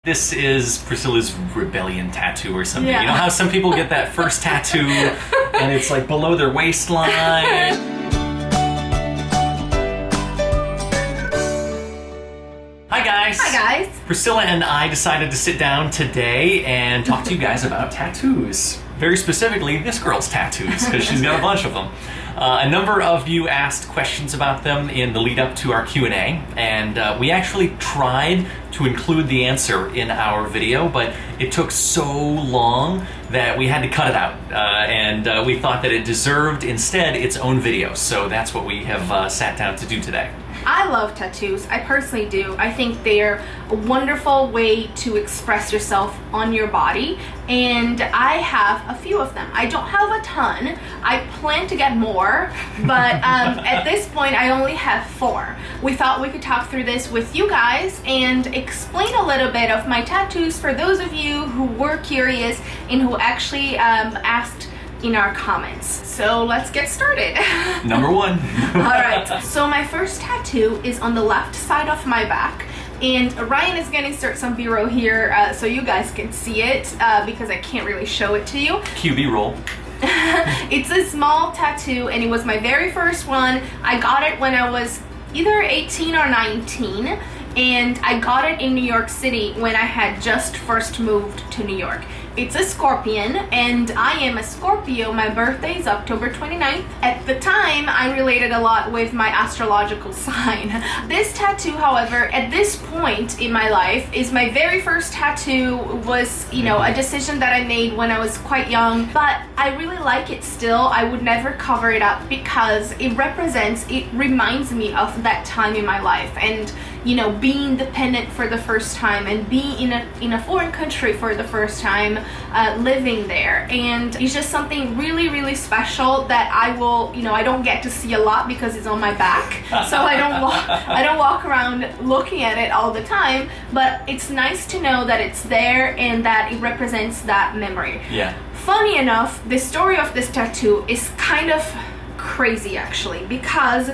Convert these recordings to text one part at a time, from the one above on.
This is Priscilla's rebellion tattoo or something. Yeah. You know how some people get that first tattoo and it's like below their waistline? Hi guys! Hi guys! Priscilla and I decided to sit down today and talk to you guys about tattoos. Very specifically, this girl's tattoos, because she's got a bunch of them. A number of you asked questions about them in the lead up to our Q&A, and we actually tried to include the answer in our video, but it took so long that we had to cut it out, and we thought that it deserved instead its own video, so that's what we have sat down to do today. I love tattoos. I personally do. I think they're a wonderful way to express yourself on your body, and I have a few of them. I don't have a ton. I plan to get more, but at this point I only have 4. We thought we could talk through this with you guys and explain a little bit of my tattoos for those of you who were curious and who actually asked in our comments. So let's get started. Number 1. Alright, so my first tattoo is on the left side of my back, and Ryan is gonna insert some B-roll here so you guys can see it because I can't really show it to you. QB roll. It's a small tattoo and it was my very first one. I got it when I was either 18 or 19, and I got it in New York City when I had just first moved to New York. It's a scorpion, and I am a Scorpio. My birthday is October 29th. At the time, I related a lot with my astrological sign. This tattoo, however, at this point in my life, is my very first tattoo. Was, a decision that I made when I was quite young, but I really like it still. I would never cover it up because it reminds me of that time in my life, and being dependent for the first time and being in a foreign country for the first time, living there. And it's just something really, really special that I don't get to see a lot because it's on my back. So I don't walk around looking at it all the time, but it's nice to know that it's there and that it represents that memory. Yeah. Funny enough, the story of this tattoo is kind of crazy actually, because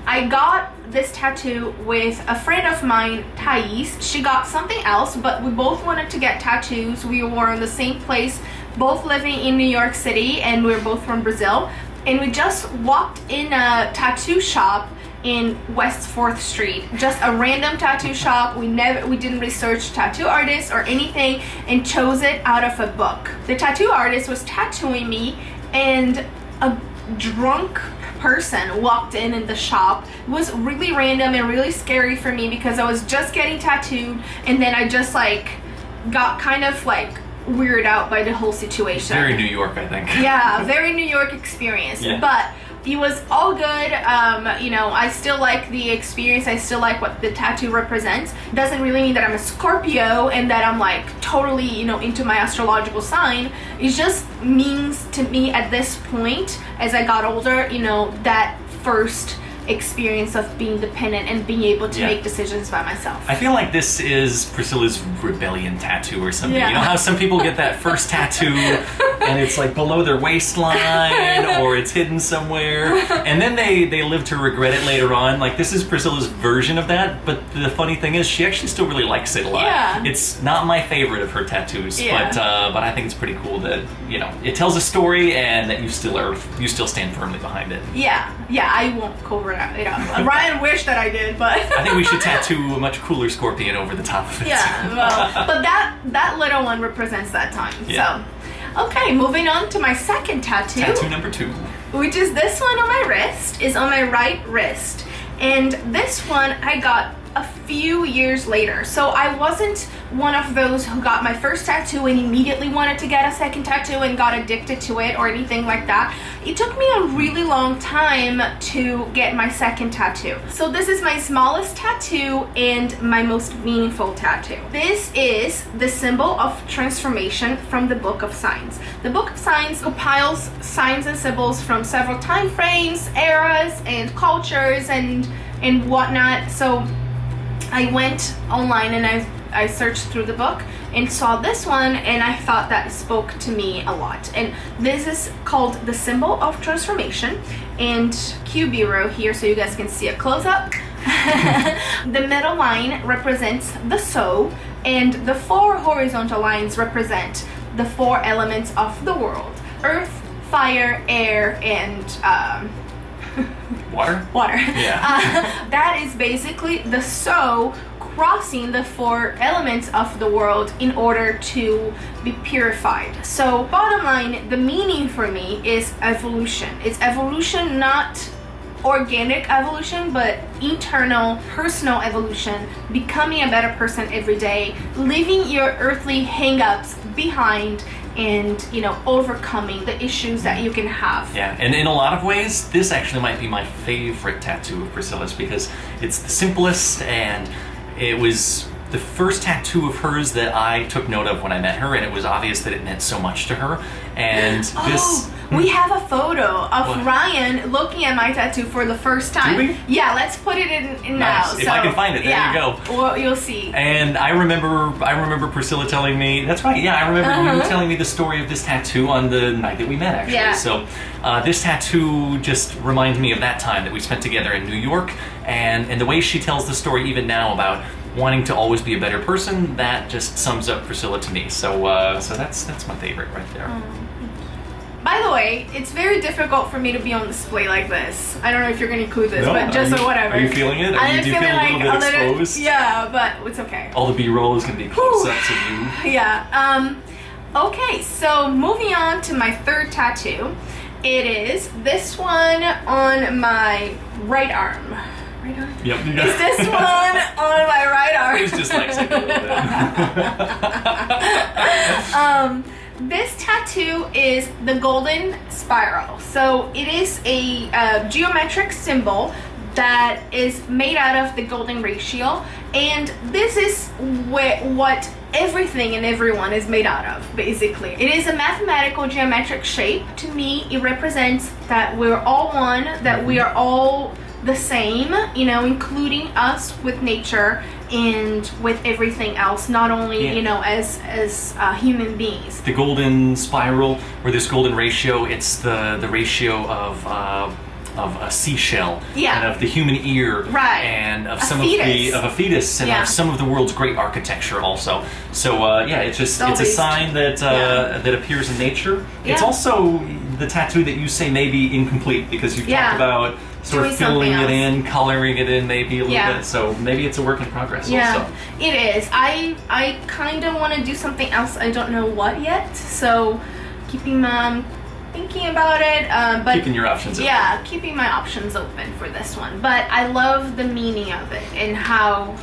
I got this tattoo with a friend of mine, Thais. She got something else, but we both wanted to get tattoos. We were in the same place, both living in New York City, and we were both from Brazil. And we just walked in a tattoo shop in West 4th Street, just a random tattoo shop. We didn't research tattoo artists or anything, and chose it out of a book. The tattoo artist was tattooing me, and a drunk person walked in the shop. It was really random and really scary for me because I was just getting tattooed, and then I just got kind of weirded out by the whole situation. Very New York, I think. Yeah, very New York experience. Yeah. But it was all good. I still like the experience. I still like what the tattoo represents. Doesn't really mean that I'm a Scorpio and that I'm totally, into my astrological sign. It just means to me at this point, as I got older, that first experience of being dependent and being able to make decisions by myself. I feel like this is Priscilla's rebellion tattoo or something. Yeah. You know how some people get that first tattoo and it's below their waistline or it's hidden somewhere, and then they live to regret it later on. This is Priscilla's version of that, but the funny thing is she actually still really likes it a lot. Yeah. It's not my favorite of her tattoos, Yeah. but I think it's pretty cool that it tells a story and that you still stand firmly behind it. Yeah, I won't cover it up. Ryan wished that I did, but I think we should tattoo a much cooler scorpion over the top of it. yeah, well, but that little one represents that time. Yeah. So, okay, moving on to my second tattoo. Tattoo number 2. Which is this one on my wrist, is on my right wrist. And this one I got a few years later. So I wasn't one of those who got my first tattoo and immediately wanted to get a second tattoo and got addicted to it or anything like that. It took me a really long time to get my second tattoo. So this is my smallest tattoo and my most meaningful tattoo. This is the symbol of transformation from the Book of Signs. The Book of Signs compiles signs and symbols from several time frames, eras, and cultures and whatnot. So I went online and I searched through the book and saw this one, and I thought that spoke to me a lot. And this is called the Symbol of Transformation, and cue B-roll here so you guys can see a close-up. The middle line represents the soul, And the 4 horizontal lines represent the 4 elements of the world: earth, fire, air, and Water? water. Yeah. That is basically the soul crossing the 4 elements of the world in order to be purified. So bottom line, the meaning for me is evolution. It's evolution, not organic evolution, but internal, personal evolution, becoming a better person every day, leaving your earthly hang-ups behind, and overcoming the issues that you can have. Yeah, and in a lot of ways, this actually might be my favorite tattoo of Priscilla's, because it's the simplest, and it was the first tattoo of hers that I took note of when I met her, and it was obvious that it meant so much to her. And this... We have a photo of What? Ryan looking at my tattoo for the first time. Do we? Yeah, let's put it in now. Nice. If I can find it, there you go. Well, you'll see. And I remember Priscilla telling me, that's right, yeah, I remember you telling me the story of this tattoo on the night that we met, actually. Yeah. So this tattoo just reminds me of that time that we spent together in New York, and the way she tells the story even now about wanting to always be a better person, that just sums up Priscilla to me. So that's my favorite right there. By the way, it's very difficult for me to be on display like this. I don't know if you're going to include this, No, but just so whatever. Are you feeling it? I'm Do you feel a little bit exposed? Yeah, but it's okay. All the B-roll is going to be close-ups of you. Yeah. Okay, so moving on to my 3rd tattoo. It is this one on my right arm. Right arm? Yep. You It's this one on my right arm. He's dyslexic a little bit. This tattoo is the golden spiral. So it is a geometric symbol that is made out of the golden ratio, and this is what everything and everyone is made out of, basically. It is a mathematical geometric shape. To me, it represents that we're all one, that we are all the same, including us with nature and with everything else, not only as human beings. The golden spiral, or this golden ratio, it's the ratio of a seashell, Yeah. and of the human ear, Right. and of A some fetus. of a fetus, and Yeah. of some of the world's great architecture also. So it's a sign that that appears in nature. It's Yeah. also the tattoo that you say may be incomplete, because you've Yeah. talked about sort Doing of filling something it else. in, coloring it in maybe a little Yeah. bit. So maybe it's a work in progress Yeah, also. it is. I kind of want to do something else. I don't know what yet. So keeping thinking about it, but Keeping your options open. yeah, keeping my options open for this one. But I love the meaning of it and how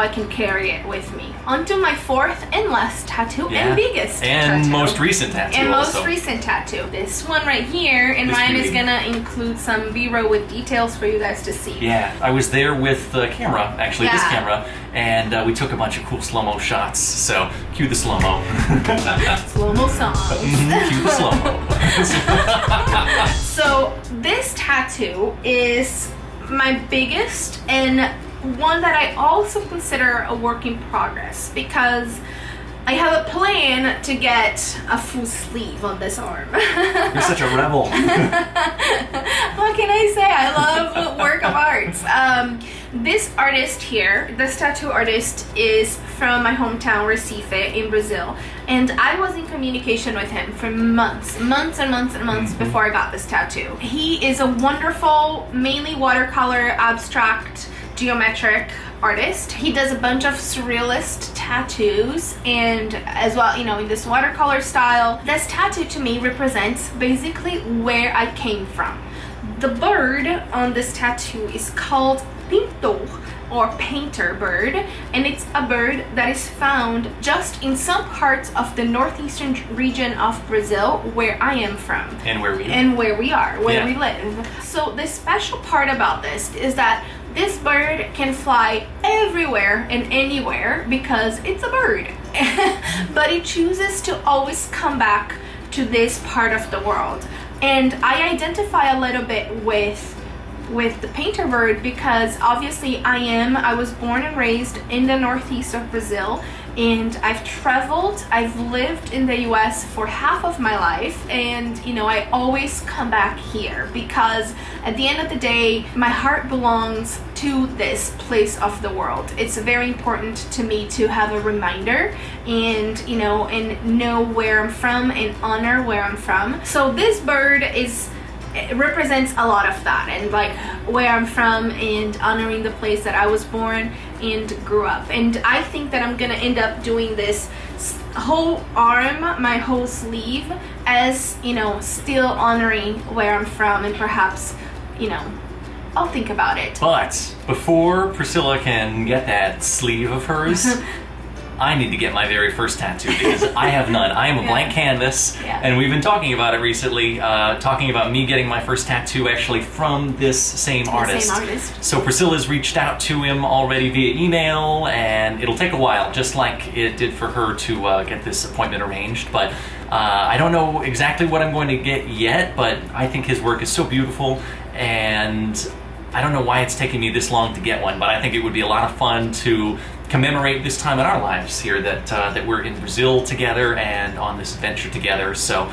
I can carry it with me. Onto my 4th and last tattoo, Yeah. and biggest And tattoo. most recent tattoo And also. most recent tattoo. This one right here, and This mine is beauty. gonna include some B-roll with details for you guys to see. Yeah, I was there with the camera, actually this Yeah. camera, and we took a bunch of cool slow-mo shots. So cue the slow-mo. Slow-mo songs. Cue the slow-mo. So this tattoo is my biggest, and one that I also consider a work in progress, because I have a plan to get a full sleeve on this arm. You're such a rebel. What can I say? I love work of arts. This artist here, this tattoo artist, is from my hometown, Recife, in Brazil. And I was in communication with him for months before I got this tattoo. He is a wonderful, mainly watercolor, abstract, geometric artist. He does a bunch of surrealist tattoos, and as well, in this watercolor style. This tattoo to me represents basically where I came from. The bird on this tattoo is called pintor, or painter bird, and it's a bird that is found just in some parts of the northeastern region of Brazil, where I am from. And where we are. And where we are, where Yeah. we live. So the special part about this is that this bird can fly everywhere and anywhere because it's a bird. But it chooses to always come back to this part of the world. And I identify a little bit with the painter bird because obviously I was born and raised in the northeast of Brazil, and I've lived in the US for half of my life, and I always come back here because at the end of the day my heart belongs to this place of the world. It's very important to me to have a reminder and, you know, and know where I'm from and honor where I'm from. So this bird it represents a lot of that, and like where I'm from and honoring the place that I was born and grew up. And I think that I'm gonna end up doing this whole arm, my whole sleeve, as, you know, still honoring where I'm from, and perhaps, you know, I'll think about it. But before Priscilla can get that sleeve of hers, I need to get my very first tattoo because I have none. I am a blank canvas, and we've been talking about it recently, talking about me getting my first tattoo actually from this same artist. So Priscilla's reached out to him already via email, and it'll take a while, just like it did for her to get this appointment arranged. But I don't know exactly what I'm going to get yet, but I think his work is so beautiful, and I don't know why it's taking me this long to get one, but I think it would be a lot of fun to commemorate this time in our lives here that we're in Brazil together and on this adventure together. So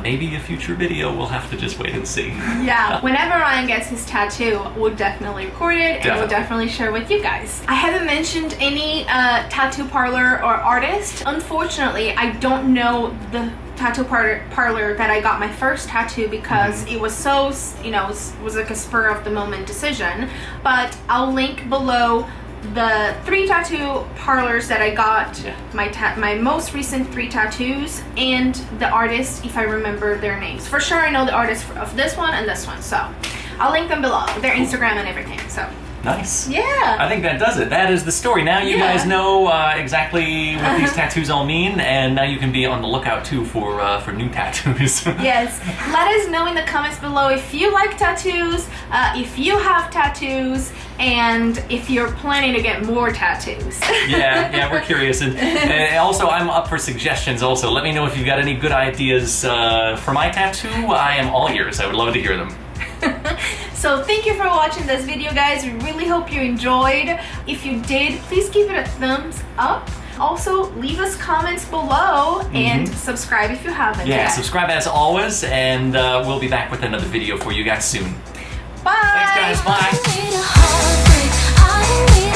maybe a future video, we'll have to just wait and see. Yeah, whenever Ryan gets his tattoo, we'll definitely record it and we'll definitely share with you guys. I haven't mentioned any tattoo parlor or artist. Unfortunately, I don't know the tattoo parlor that I got my first tattoo because it was so, you know, it was like a spur of the moment decision. But I'll link below the 3 tattoo parlors that I got, my most recent 3 tattoos, and the artist, if I remember their names. For sure I know the artist of this one and this one, so I'll link them below, their Instagram and everything. So nice. Yeah. I think that does it. That is the story. Now you guys know exactly what these tattoos all mean, and now you can be on the lookout too for new tattoos. Yes. Let us know in the comments below if you like tattoos, if you have tattoos, and if you're planning to get more tattoos. Yeah, we're curious. And also, I'm up for suggestions also. Let me know if you've got any good ideas for my tattoo. I am all ears. I would love to hear them. So thank you for watching this video, guys. We really hope you enjoyed. If you did, please give it a thumbs up. Also, leave us comments below and subscribe if you haven't yet. Subscribe as always, and we'll be back with another video for you guys soon. Bye! Thanks, guys. Bye!